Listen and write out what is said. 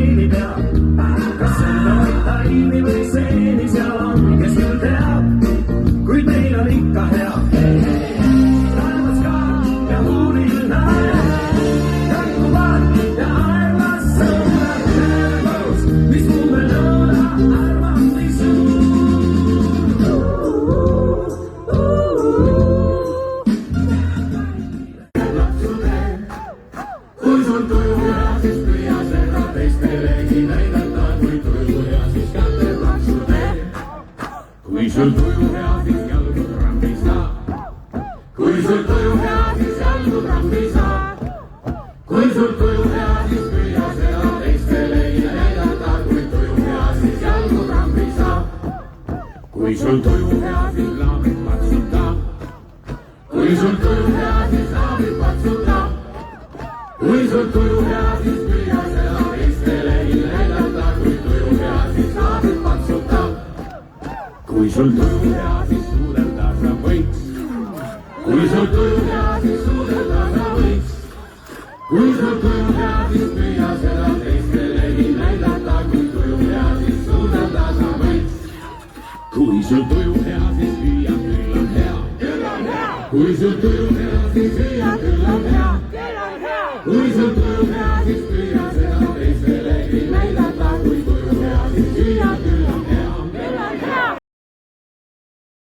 seeni peal. kas selle vaid taimi või seeni seal on, kes küll teab, kuid meil on ikka hea. Taevas ka ja huulil näed, kanguvad ja aelas sõudad kõrgus, mis muu veel nõuda arvamni suur. kui sul tuju hea, siis püüa seda teistelegi näidata, kui tuju hea, siis kätte laksu tee. kui sul tuju hea, siis jalgu trammi saa. kui sul tuju hea, siis jalgu trammi saa. kui sul tuju hea, siis püüa seda teistelegi näidata, kui tuju hea, siis jalgu trammi saa. kui sul tuju hea, siis laamid patsuta. kui sul tuju hea, siis laamid patsuta. kui sul tuju hea, siis püüa seda teistelegi näidata, kui tuju hea, siis laamid patsuta. kui sul tuju hea, siis suudelda sa võiks. kui sul tuju hea, siis suudelda sa võiks. kui sul tuju hea, siis püüa seda teistelegi näidata, kui tuju hea, siis suudelda sa võiks. kui sul tuju hea, siis püüa, küll on hea. kui sul tuju hea, siis püüa, küll on hea. kui sul tuju hea,